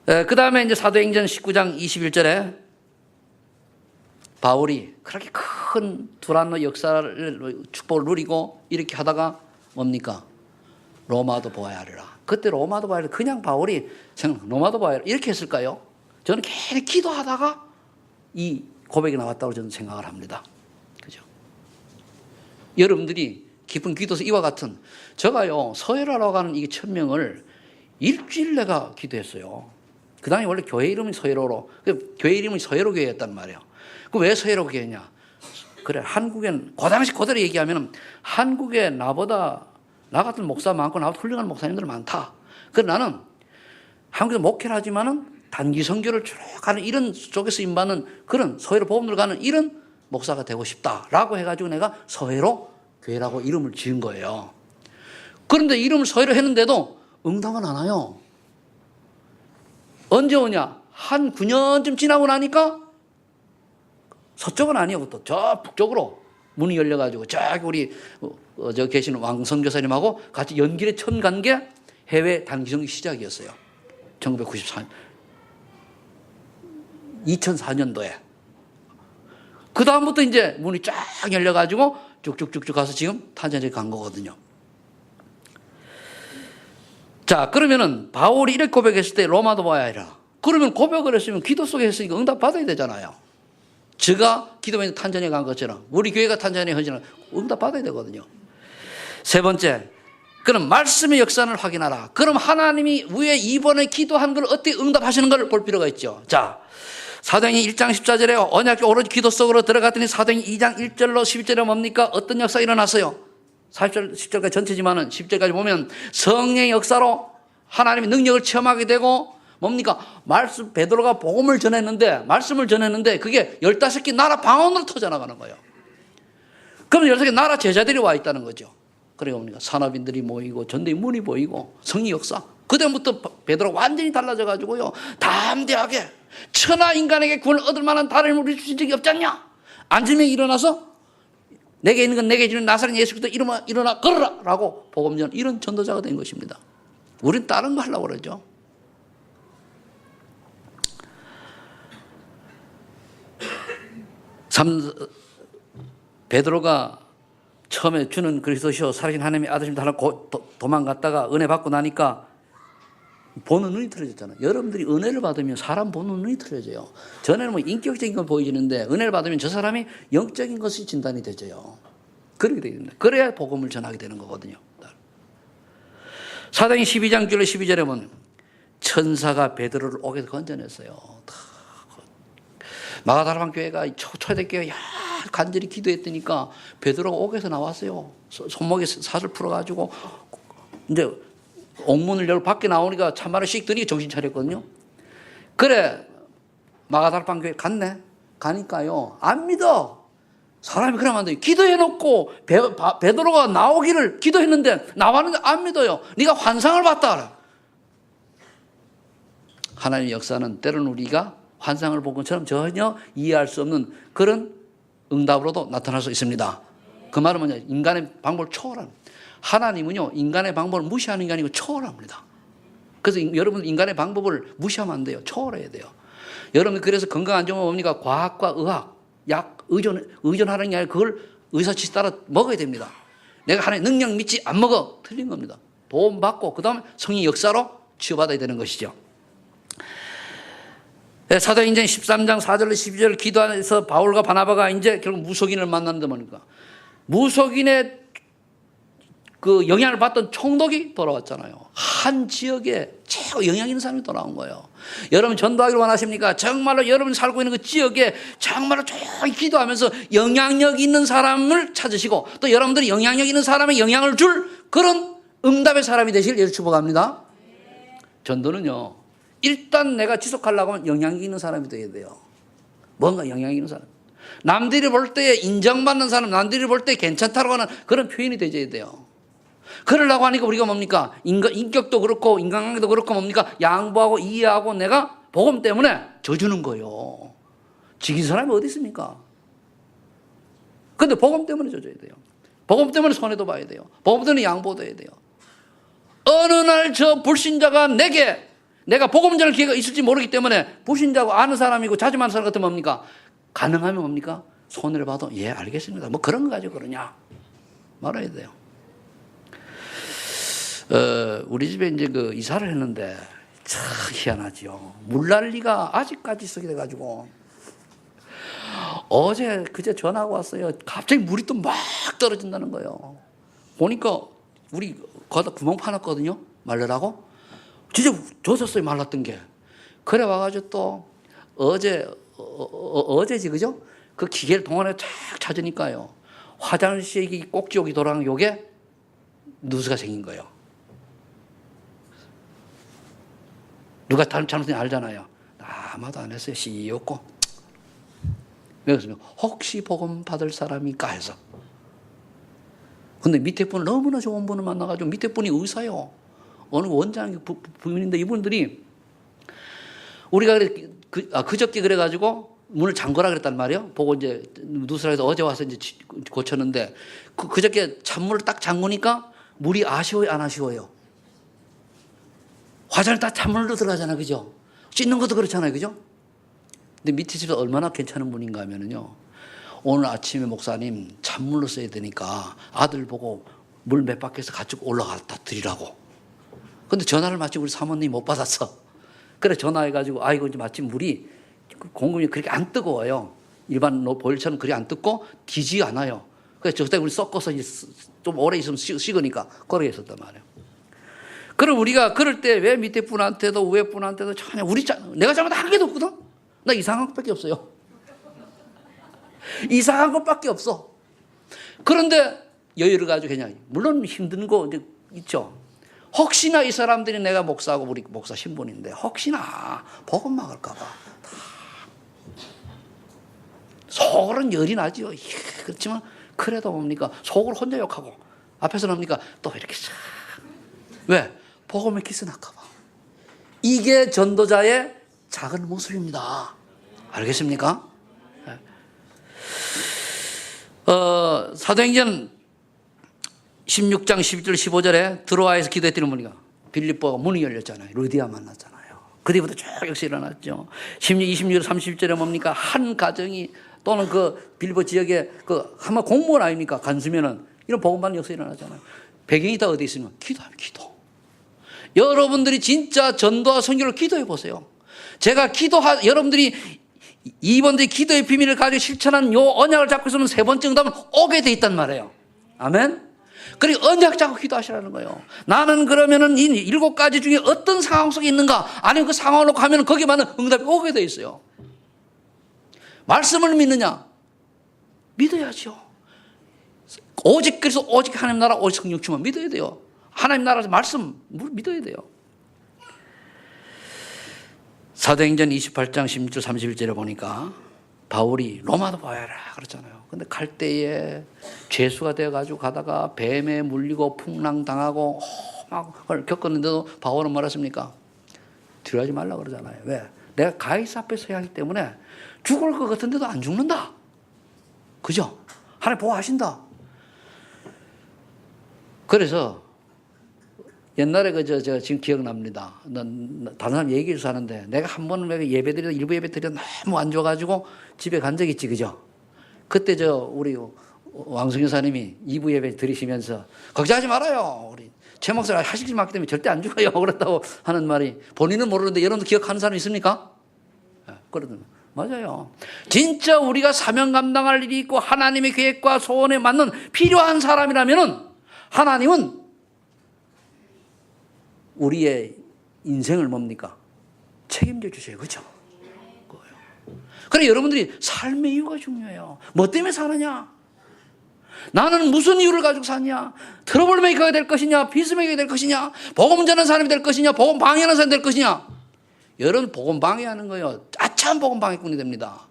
[SPEAKER 1] 그 다음에 이제 사도행전 19장 21절에 바울이 그렇게 큰 두란노 역사를 축복을 누리고 이렇게 하다가 뭡니까? 로마도 보아야 하리라. 그때 로마도 보아야 하리라. 그냥 바울이 로마도 보아야 하리라. 이렇게 했을까요? 저는 계속 기도하다가 이 고백이 나왔다고 저는 생각을 합니다. 그죠? 여러분들이 깊은 기도에서 이와 같은 제가요 서해라라고 하는 이 천명을 일주일 내가 기도했어요. 그 다음에 원래 교회 이름이 서해로로, 교회 이름이 서해로 교회였단 말이에요. 그 왜 서해로 교회냐? 그래, 한국엔, 그 당시 그대로 얘기하면 한국에 나보다, 나 같은 목사 많고 나보다 훌륭한 목사님들 많다. 그래, 나는 한국에서 목회를 하지만은 단기 선교를 쭉 가는 이런 쪽에서 임받는 그런 서해로 복음을 가는 이런 목사가 되고 싶다라고 해가지고 내가 서해로 교회라고 이름을 지은 거예요. 그런데 이름을 서해로 했는데도 응답은 안 와요. 언제 오냐? 한 9년쯤 지나고 나니까 서쪽은 아니고 또 저 북쪽으로 문이 열려가지고 저기 우리 저 계시는 왕 선교사님하고 같이 연길에 천 간 게 해외 단기성이 시작이었어요. 1994년. 2004년도에. 그 다음부터 이제 문이 쫙 열려가지고 쭉쭉쭉쭉 가서 지금 탄자니아에 간 거거든요. 자, 그러면은 바울이 이렇게 고백했을 때 로마도 봐야 해라. 그러면 고백을 했으면 기도 속에 했으니까 응답 받아야 되잖아요. 제가 기도에 탄자니아 간 것처럼 우리 교회가 탄자니아 헌신을 응답 받아야 되거든요. 세 번째, 그럼 말씀의 역사를 확인하라. 그럼 하나님이 왜 이번에 기도한 걸 어떻게 응답하시는 걸 볼 필요가 있죠. 자, 사도행전 1장 14절에 언약궤 오로지 기도 속으로 들어갔더니 사도행전 2장 1절로 11절에 뭡니까? 어떤 역사가 일어났어요? 40절, 10절까지 전체지만은 10절까지 보면 성령의 역사로 하나님의 능력을 체험하게 되고 뭡니까? 말씀, 베드로가 복음을 전했는데, 말씀을 전했는데 그게 15개 나라 방언으로 터져나가는 거예요. 그럼 16개 나라 제자들이 와 있다는 거죠. 그리고 뭡니까? 산업인들이 모이고 전대의 문이 보이고 성의 역사. 그다음부터 베드로가 완전히 달라져 가지고요. 담대하게 천하 인간에게 구원을 얻을 만한 다른 힘을 우리 주신 적이 없지 않냐? 앉으면 일어나서 내게 있는 건 내게 주는 나사렛 예수 그리스도 일어나 걸어라 라고 복음 전 이런 전도자가 된 것입니다. 우린 다른 거 하려고 그러죠. 베드로가 처음에 주는 그리스도시요 살아계신 하나님의 아들이심을 달라고 도망갔다가 은혜 받고 나니까 보는 눈이 틀어졌잖아요. 여러분들이 은혜를 받으면 사람 보는 눈이 틀어져요. 전에는 뭐 인격적인 건 보여지는데 은혜를 받으면 저 사람이 영적인 것이 진단이 되져요. 그렇게 되야 됩니다. 그래야 복음을 전하게 되는 거거든요. 사도행전 12장 1절로 12절에 보면 천사가 베드로를 옥에서 건져냈어요. 마가다라방 교회가 초대교회 간절히 기도했더니까 베드로가 옥에서 나왔어요. 손목에 사슬 풀어가지고 이제 옥문을 열고 밖에 나오니까 찬바람 씩 드니 정신 차렸거든요. 그래 마가다라방 교회 갔네. 가니까요 안 믿어. 사람이 그러면 안 돼요. 기도해놓고 베드로가 나오기를 기도했는데 나왔는데 안 믿어요. 네가 환상을 봤다. 하나님의 역사는 때로는 우리가 환상을 본 것처럼 전혀 이해할 수 없는 그런 응답으로도 나타날 수 있습니다. 그 말은 뭐냐? 인간의 방법을 초월합니다. 하나님은요 인간의 방법을 무시하는 게 아니고 초월합니다. 그래서 여러분 인간의 방법을 무시하면 안 돼요. 초월해야 돼요. 여러분 그래서 건강 안 좋으면 뭡니까? 과학과 의학, 약 의존하는 게 아니라 그걸 의사치수 따라 먹어야 됩니다. 내가 하나님의 능력 믿지 안 먹어. 틀린 겁니다. 도움 받고 그 다음에 성의 역사로 치유받아야 되는 것이죠. 사도행전 13장 4절로 12절 기도해서 바울과 바나바가 이제 결국 무속인을 만났는데 뭡니까? 무속인의 그 영향을 받던 총독이 돌아왔잖아요. 한 지역에 최고 영향 있는 사람이 돌아온 거예요. 여러분 전도하기를 원하십니까? 정말로 여러분 살고 있는 그 지역에 정말로 조용히 기도하면서 영향력 있는 사람을 찾으시고 또 여러분들이 영향력 있는 사람의 영향을 줄 그런 응답의 사람이 되시길 예수 축복합니다. 전도는요. 일단 내가 지속하려고 하면 영향력 있는 사람이 되어야 돼요. 뭔가 영향력 있는 사람. 남들이 볼 때 인정받는 사람, 남들이 볼 때 괜찮다고 하는 그런 표현이 되어야 돼요. 그러려고 하니까 우리가 뭡니까? 인격도 그렇고 인간관계도 그렇고 뭡니까? 양보하고 이해하고 내가 복음 때문에 져주는 거예요. 지긴 사람이 어디 있습니까? 근데 복음 때문에 져줘야 돼요. 복음 때문에 손해도 봐야 돼요. 복음 때문에 양보도 해야 돼요. 어느 날 저 불신자가 내가 복음 전할 기회가 있을지 모르기 때문에 불신자고 아는 사람이고 자주 만나는 사람 같으면 뭡니까? 가능하면 뭡니까? 손해를 봐도 예 알겠습니다. 뭐 그런 거 가지고 그러냐 말아야 돼요. 우리 집에 이제 그 이사를 했는데 참 희한하지요. 물난리가 아직까지 있게 돼가지고 그제 전화가 왔어요. 갑자기 물이 또 막 떨어진다는 거예요. 보니까 우리 거기다 구멍 파놨거든요. 말르라고. 진짜 젖었어요. 말랐던 게. 그래 와가지고 또 어제지 그죠? 그 기계를 동안에 쫙 찾으니까요. 화장실이 꼭지옥이 돌아가는 요게 누수가 생긴 거예요. 누가 잘못했는지 알잖아요. 아마도 안 했어요. 씨였고. 왜 그랬으면 혹시 복음 받을 사람일까 해서. 근데 밑에 분을 너무나 좋은 분을 만나가지고 밑에 분이 의사요. 어느 원장이 부인인데 이분들이 우리가 그저께 그래가지고 문을 잠그라 그랬단 말이에요. 보고 이제 누수라 해서 어제 와서 이제 고쳤는데 그저께 찬물을 딱 잠그니까 물이 아쉬워요, 안 아쉬워요? 화장을 다 찬물로 들어가잖아요. 그죠? 씻는 것도 그렇잖아요. 그죠? 근데 밑에 집에서 얼마나 괜찮은 분인가 하면은요. 오늘 아침에 목사님 찬물로 써야 되니까 아들 보고 물 몇 바퀴에서 가지고 올라갔다 드리라고. 근데 전화를 마침 우리 사모님이 못 받았어. 그래 전화해가지고 아이고 이제 마침 물이 공급이 그렇게 안 뜨거워요. 일반 보일처럼 그렇게 안 뜨고 기지 않아요. 그래서 저때 우리 섞어서 좀 오래 있으면 식으니까 그렇게 했었단 말이에요. 그럼 우리가 그럴 때 왜 밑에 분한테도 위에 분한테도 전혀 내가 잘못 한 개도 없거든. 나 이상한 것밖에 없어요. 이상한 것밖에 없어. 그런데 여유를 가지고 그냥 물론 힘든 거 있죠. 혹시나 이 사람들이 내가 목사하고 우리 목사 신분인데 혹시나 복음 막을까 봐 속으로는 열이 나죠. 그렇지만 그래도 뭡니까 속으로 혼자 욕하고 앞에서 뭡니까 또 이렇게 왜? 복음에 기스 날까 봐. 이게 전도자의 작은 모습입니다. 알겠습니까? 사도행전 16장 12절 15절에 드로아에서 기도했더니 뭐니까 빌립보가 문이 열렸잖아요. 루디아 만났잖아요. 그 뒤부터 쭉 역시 일어났죠. 16, 26, 30절에 뭡니까 한 가정이 또는 그 빌립보 지역에 그 한번 공무원 아닙니까 간수면은 이런 복음받는 역사 일어나잖아요. 배경이 다 어디 있으면 기도하면 기도. 여러분들이 진짜 전도와 선교를 기도해 보세요. 제가 여러분들이 이번에 기도의 비밀을 가지고 실천한 요 언약을 잡고 있으면 세 번째 응답은 오게 돼 있단 말이에요. 아멘. 그리고 언약 잡고 기도하시라는 거예요. 나는 그러면은 이 7가지 중에 어떤 상황 속에 있는가? 아니면 그 상황으로 가면 거기에 맞는 응답이 오게 돼 있어요. 말씀을 믿느냐? 믿어야죠. 그래서 오직 하나님 나라, 오직 성령 충만 믿어야 돼요. 하나님 나라에서 말씀 믿어야 돼요. 사도행전 28장 16절 31절에 보니까 바울이 로마도 봐야라 그랬잖아요. 근데 갈 때에 죄수가 되어가지고 가다가 뱀에 물리고 풍랑당하고 막 겪었는데도 바울은 뭐랬습니까? 두려워하지 말라 그러잖아요. 왜? 내가 가이사 앞에 서야 하기 때문에 죽을 것 같은데도 안 죽는다. 그죠? 하나님 보호하신다. 그래서 옛날에 제가 지금 기억납니다. 다른 사람 얘기해서 하는데 내가 한 번 예배드리다 일부 예배 드리다 너무 안 좋아가지고 집에 간 적 있지, 그죠? 그때 우리 왕승 여사님이 2부 예배 드리시면서 걱정하지 말아요. 우리 최 목사가 하실 일 많기 때문에 절대 안 죽어요. 그랬다고 하는 말이 본인은 모르는데 여러분도 기억하는 사람 있습니까? 그러더니 맞아요. 진짜 우리가 사명 감당할 일이 있고 하나님의 계획과 소원에 맞는 필요한 사람이라면은 하나님은 우리의 인생을 뭡니까? 책임져 주세요. 그죠? 그래 여러분들이 삶의 이유가 중요해요. 뭐 때문에 사느냐? 나는 무슨 이유를 가지고 사냐? 트러블 메이커가 될 것이냐? 피스메이커가 될 것이냐? 복음 전하는 사람이 될 것이냐? 복음 방해하는 사람이 될 것이냐? 여러분 복음 방해하는 거예요. 아참 복음 방해꾼이 됩니다.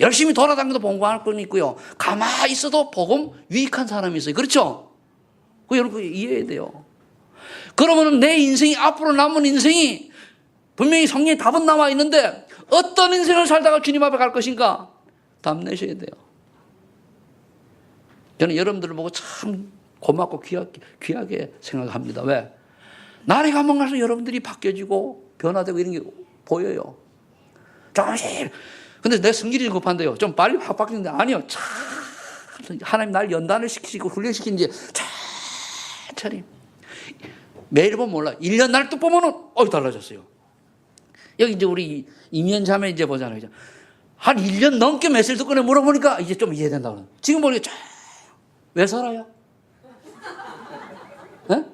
[SPEAKER 1] 열심히 돌아다니도 복음 방해꾼이 있고요. 가만히 있어도 복음 유익한 사람이 있어요. 그렇죠? 여러분 이해해야 돼요. 그러면 내 인생이 앞으로 남은 인생이 분명히 성경에 답은 나와 있는데 어떤 인생을 살다가 주님 앞에 갈 것인가? 답 내셔야 돼요. 저는 여러분들을 보고 참 고맙고 귀하게 생각합니다. 왜? 날이 가면 가서 여러분들이 바뀌어지고 변화되고 이런 게 보여요. 조금씩. 근데 내 성질이 급한데요. 좀 빨리 확 바뀌는데 아니요. 참 하나님 날 연단을 시키시고 훈련시키는지 천천히. 매일 보면 몰라. 1년 날 또 보면은 달라졌어요. 여기 이제 우리 이면 자매 이제 보잖아요. 한 1년 넘게 메시지를 듣고 물어보니까 이제 좀 이해된다고. 지금 보니까 왜 살아요? 네?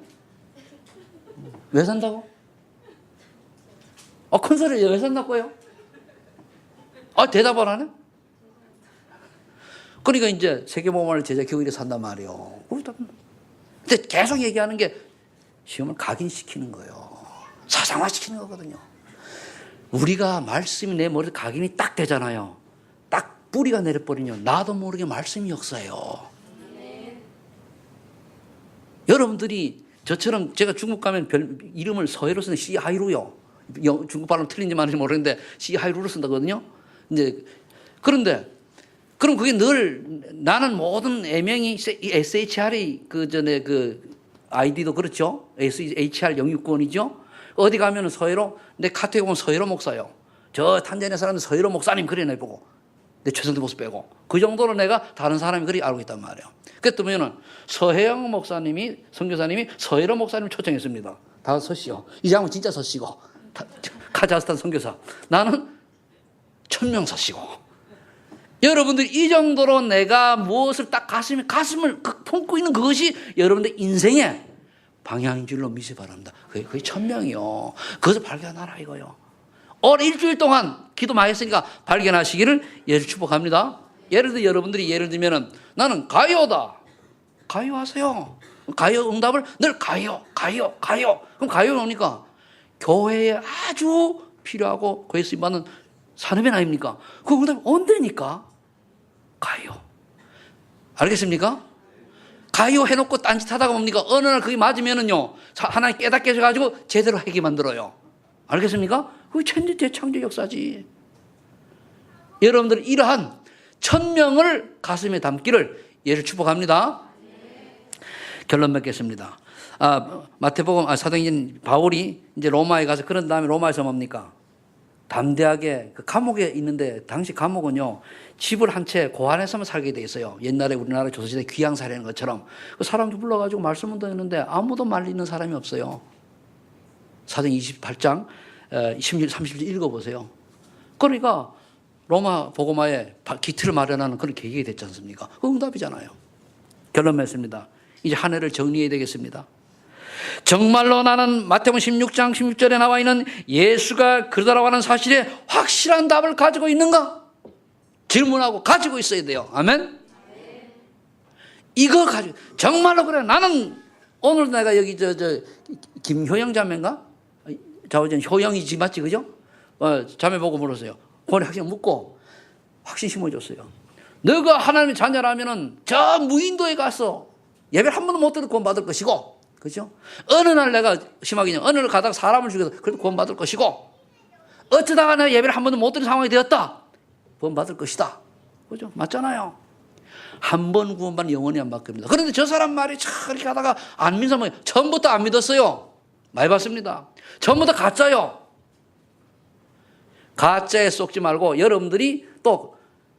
[SPEAKER 1] 왜 산다고? 큰 소리 왜 산다고요? 대답을 하네? 그러니까 이제 세계보험을 제자 교육에 산단 말이에요. 근데 계속 얘기하는 게 시험을 각인시키는 거예요. 사상화시키는 거거든요. 우리가 말씀이 내 머리에 각인이 딱 되잖아요. 딱 뿌리가 내려버리면 나도 모르게 말씀이 역사해요. 여러분들이 저처럼 제가 중국 가면 이름을 서해로 쓰는 시하이루요. 중국 발음 틀린지 말인지 모르겠는데 시하이루로 쓴다거든요. 이제 그런데 그럼 그게 늘 나는 모든 애명이 SHR이 그 전에 그 아이디도 그렇죠. SHR 영유권이죠. 어디 가면은 서혜로, 내 카톡에 보면 서혜로 목사요. 저 탄자니아 사람은 서혜로 목사님 그래 내보고. 내 최선도 모습 빼고. 그 정도로 내가 다른 사람이 그리 알고 있단 말이에요. 그랬더니 서혜영 목사님이, 선교사님이 서혜로 목사님 초청했습니다. 다 서시오. 이 장은 진짜 서시고. 카자흐스탄 선교사. 나는 1000명 서시고. 여러분들 이 정도로 내가 무엇을 딱 가슴을 품고 있는 그것이 여러분들 인생의 방향인 줄로 믿으시 바랍니다. 그게 1000명이요. 그것을 발견하라 이거요. 올 일주일 동안 기도 많이 했으니까 발견하시기를 예를 축복합니다. 예를 들어 여러분들이 예를 들면은 나는 가요다. 가요하세요. 가요 응답을 늘 가요. 그럼 가요 오니까 교회에 아주 필요하고 교회 쓰임받는 산업인 아닙니까? 그 응답이 언제니까? 가요. 알겠습니까? 가요 해놓고 딴짓하다가 뭡니까? 어느 날 그게 맞으면은요, 하나님 깨닫게 해가지고 제대로 하게 만들어요. 알겠습니까? 그게 천지 재창조 역사지. 여러분들 이러한 1000명을 가슴에 담기를 예를 축복합니다. 결론 맺겠습니다. 마태복음 사도행전 바울이 이제 로마에 가서 그런 다음에 로마에서 뭡니까? 담대하게 그 감옥에 있는데 당시 감옥은요 집을 한 채 그 안에서만 살게 돼 있어요. 옛날에 우리나라 조선시대 귀양살이라는 것처럼 그 사람도 불러가지고 말씀을 듣는데 아무도 말리는 사람이 없어요. 사도행 28장 16, 30절 읽어보세요. 그러니까 로마 복음화에 기틀을 마련하는 그런 계기가 됐지 않습니까? 그 응답이잖아요. 결론 맺습니다. 이제 한 해를 정리해야 되겠습니다. 정말로 나는 마태복음 16장 16절에 나와 있는 예수가 그러다라고 하는 사실에 확실한 답을 가지고 있는가? 질문하고 가지고 있어야 돼요. 아멘? 이거 가지고 정말로 그래. 나는 오늘 내가 여기 김효영 자매인가? 자오전 효영이지 맞지 그죠? 자매 보고 물었어요. 그걸 확신 묻고 확신 심어줬어요. 너가 하나님의 자녀라면은 저 무인도에 가서 예배를 한 번도 못 들어도 구원 받을 것이고, 그죠? 어느 날 내가 심하게 어느 날 가다가 사람을 죽여서 그래도 구원 받을 것이고, 어쩌다가 내가 예배를 한 번도 못 드는 상황이 되었다. 구원 받을 것이다. 그죠? 맞잖아요. 한 번 구원받는 영원히 안 바뀝니다. 그런데 저 사람 말이 참 이렇게 하다가 안 믿는 사람이 처음부터 안 믿었어요. 많이 봤습니다. 처음부터 가짜요. 가짜에 속지 말고 여러분들이 또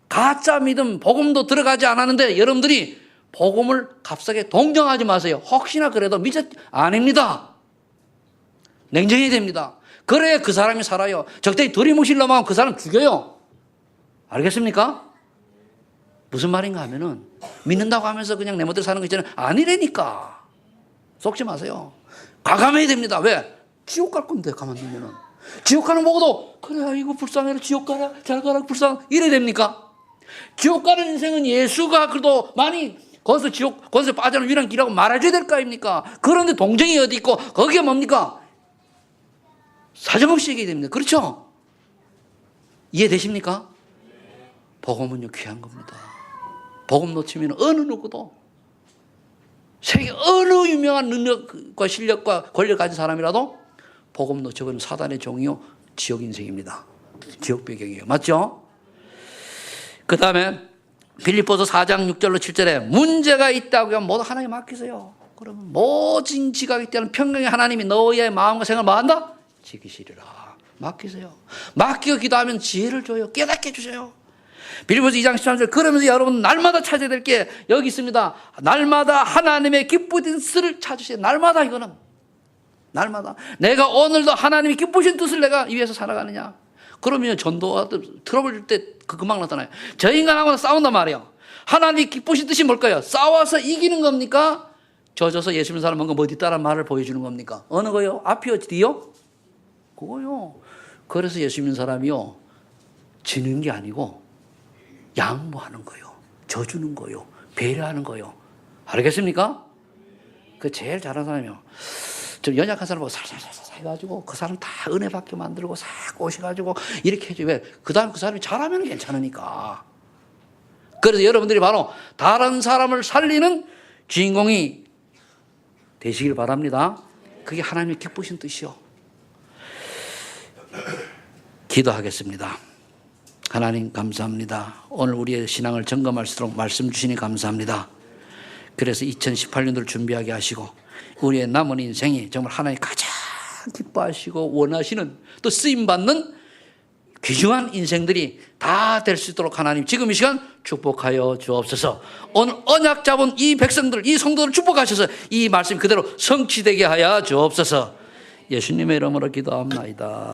[SPEAKER 1] 가짜 믿음 복음도 들어가지 않았는데 여러분들이 복음을 값싸게 동정하지 마세요. 혹시나 그래도 아닙니다. 냉정해야 됩니다. 그래야 그 사람이 살아요. 적당히 들이무실 놈하면 그 사람 죽여요. 알겠습니까? 무슨 말인가 하면은 믿는다고 하면서 그냥 내 멋대로 사는 거 있잖아요. 아니라니까. 속지 마세요. 과감해야 됩니다. 왜? 지옥 갈 건데 가만두면은. 지옥 가는 보고도 그래 이거 불쌍해라 지옥 가라 잘 가라 불쌍 이래야 됩니까? 지옥 가는 인생은 예수가 그래도 많이 거기서 빠져나오는 유일한 길이라고 말해줘야 될 거 아닙니까? 그런데 동정이 어디 있고 거기에 뭡니까? 사정없이 얘기해야 됩니다. 그렇죠? 이해되십니까? 복음은요 귀한 겁니다. 복음 놓치면 어느 누구도 세계 어느 유명한 능력과 실력과 권력 가진 사람이라도 복음 놓쳐버리면 사단의 종이요 지옥 인생입니다. 지옥 배경이에요. 맞죠? 그 다음에 빌립보서 4장 6절로 7절에 문제가 있다고 하면 모두 하나님께 맡기세요. 그러면 모진 지각이 때는 평강의 하나님이 너희의 마음과 생각을 뭐한다? 지키시리라. 맡기세요. 맡기고 기도하면 지혜를 줘요. 깨닫게 해주세요. 빌립보서 2장 13절 그러면서 여러분 날마다 찾아야 될 게 여기 있습니다. 날마다 하나님의 기쁘신 뜻을 찾으세요. 날마다 이거는 날마다 내가 오늘도 하나님이 기쁘신 뜻을 내가 위해서 살아가느냐. 그러면 전도와 트러블 줄 때 금방 나타나요. 저 인간하고 싸운단 말이에요. 하나님이 기쁘신 뜻이 뭘까요? 싸워서 이기는 겁니까? 져져서 예수 믿는 사람 뭔가 뭐 뒤따라 말을 보여주는 겁니까? 어느 거요? 앞이요? 뒤요? 그거요. 그래서 예수 믿는 사람이요 지는 게 아니고 양보하는 거요. 져주는 거요. 배려하는 거요. 알겠습니까? 그 제일 잘하는 사람이요. 좀 연약한 사람하고 살살살살 해가지고 그 사람 다 은혜 받게 만들고 싹 오셔가지고 이렇게 해줘. 왜? 그 다음 그 사람이 잘하면 괜찮으니까. 그래서 여러분들이 바로 다른 사람을 살리는 주인공이 되시길 바랍니다. 그게 하나님의 기쁘신 뜻이요. 기도하겠습니다. 하나님 감사합니다. 오늘 우리의 신앙을 점검할 수 있도록 말씀 주시니 감사합니다. 그래서 2018년도를 준비하게 하시고 우리의 남은 인생이 정말 하나님 가장 기뻐하시고 원하시는 또 쓰임받는 귀중한 인생들이 다 될 수 있도록 하나님 지금 이 시간 축복하여 주옵소서. 오늘 언약 잡은 이 백성들, 이 성도들 축복하셔서 이 말씀 그대로 성취되게 하여 주옵소서. 예수님의 이름으로 기도합나이다.